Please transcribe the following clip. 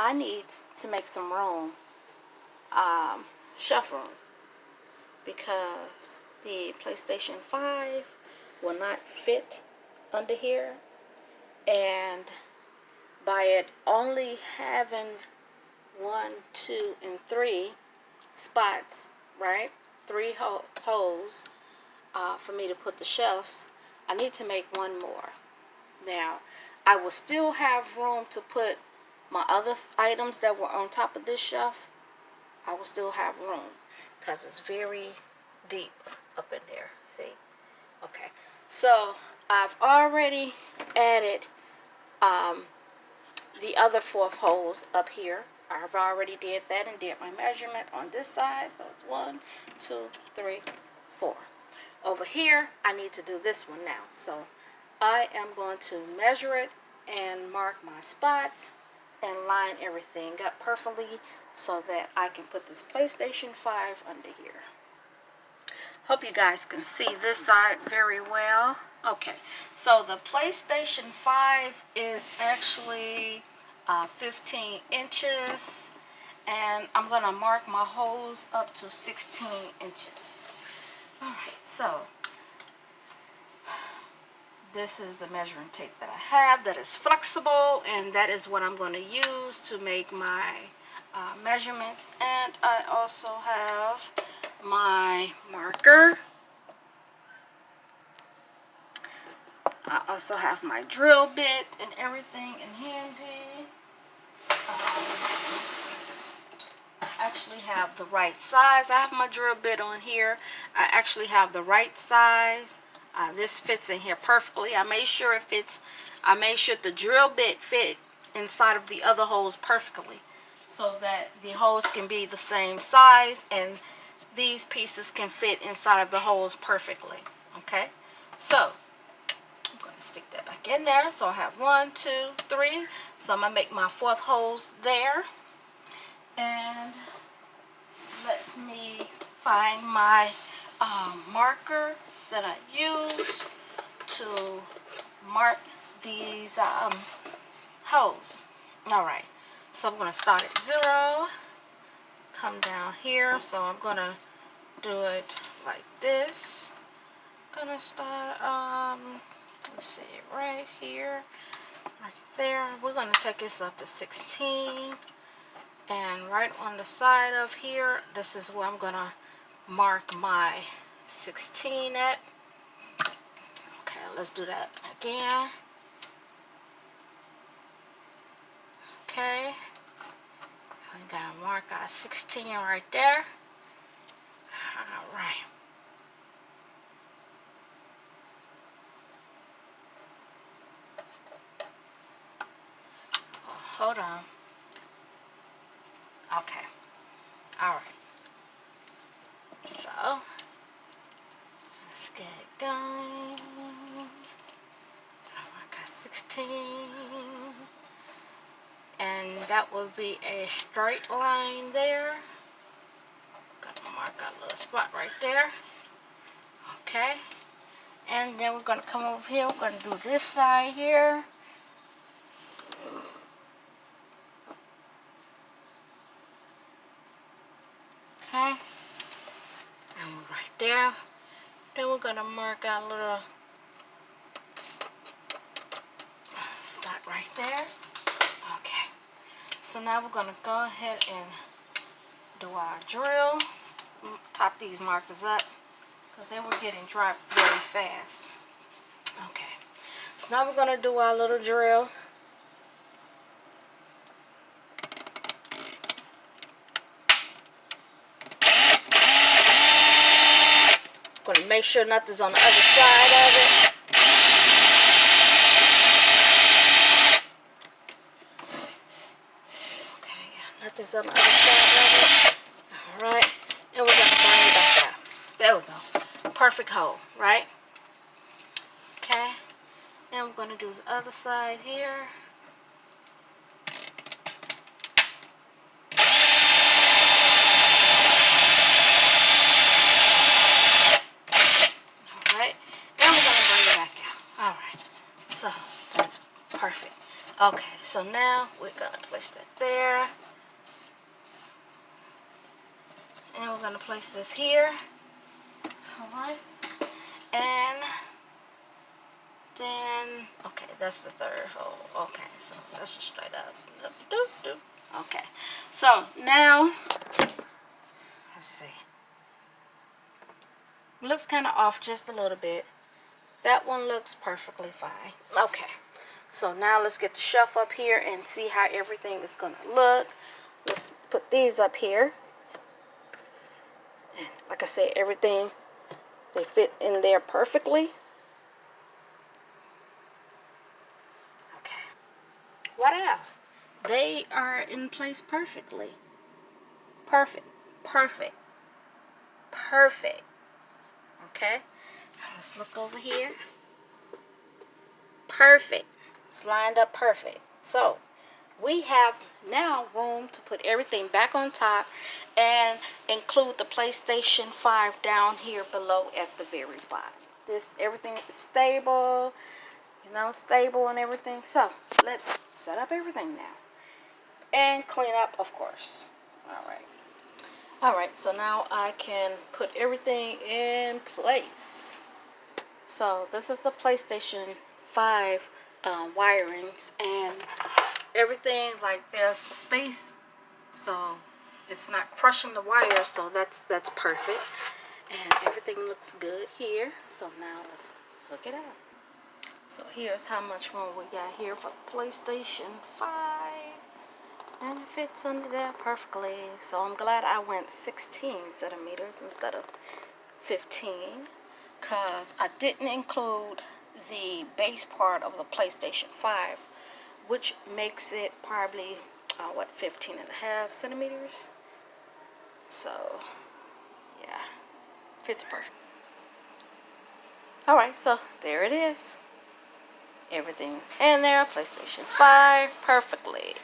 I need to make some room, shelf room, because the PlayStation 5 will not fit under here, and by it only having 1, 2, and 3 spots, right? 3 holes for me to put the shelves. I need to make one more. Now, I will still have room to put my other items that were on top of this shelf. I will still have room because it's very deep up in there. See? Okay. So I've already added the other 4 holes up here. I've already did that and did my measurement on this side. So it's 1, 2, 3, 4. Over here, I need to do this one now. So I am going to measure it and mark my spots and line everything up perfectly so that I can put this PlayStation 5 under here. Hope you guys can see this side very well. Okay, so the PlayStation 5 is actually 15 inches, and I'm going to mark my holes up to 16 inches. Alright, so this is the measuring tape that I have that is flexible, and that is what I'm going to use to make my measurements. And I also have my marker. I also have my drill bit and everything in handy. I actually have the right size. I have my drill bit on here. I actually have the right size. This fits in here perfectly. I made sure it fits. I made sure the drill bit fit inside of the other holes perfectly, so that the holes can be the same size and these pieces can fit inside of the holes perfectly. Okay, so I'm going to stick that back in there. So I have 1, 2, 3. So I'm going to make my 4th holes there. And let me find my marker that I use to mark these holes. Alright, so I'm going to start at 0, come down here. So I'm going to do it like this. I'm going to start, let's see, right here, right there. We're going to take this up to 16. And right on the side of here, this is where I'm going to mark my 16 at. Okay, let's do that again. Okay, we got to mark our 16 right there. Alright. Hold on. Okay. Alright. So, let's get it going. I got 16. And that will be a straight line there. Gonna mark our little spot right there. Okay. And then we're gonna come over here. We're gonna do this side here. Okay. And we're right there. Then we're gonna mark our little spot right there. Okay. So now we're gonna go ahead and do our drill. Top these markers up because they were getting dropped very fast. Okay. So now we're gonna do our little drill. Gonna make sure nothing's on the other side of it. Okay, yeah, nothing's on the other side of it. Alright, and we're gonna bring it back out. There we go. Perfect hole, right? Okay, and we're gonna do the other side here. Alright, and we're gonna bring it back out. Alright, so that's perfect. Okay, so now we're gonna place that there. And we're gonna place this here. Alright. And then, okay, that's the third hole. Okay, so that's just straight up. Okay, so now, let's see. It looks kind of off just a little bit. That one looks perfectly fine. Okay, so now let's get the shelf up here and see how everything is gonna look. Let's put these up here. And like I said, everything, they fit in there perfectly. Okay. Wow. They are in place perfectly. Perfect. Perfect. Perfect. Okay. Let's look over here. Perfect. It's lined up perfect. So we have now room to put everything back on top and include the PlayStation 5 down here below at the very bottom. This, everything is stable, you know, stable and everything. So let's set up everything now and clean up, of course. All right, so now I can put everything in place. So this is the PlayStation 5 wirings, and everything, like, there's space, so it's not crushing the wire, so that's perfect. And everything looks good here. So now let's hook it up. So here's how much room we got here for PlayStation 5. And it fits under there perfectly. So I'm glad I went 16 centimeters instead of 15. Because I didn't include the base part of the PlayStation 5. Which makes it probably, 15 and a half centimeters. So, yeah. Fits perfect. Alright, so there it is. Everything's in there. PlayStation 5 perfectly.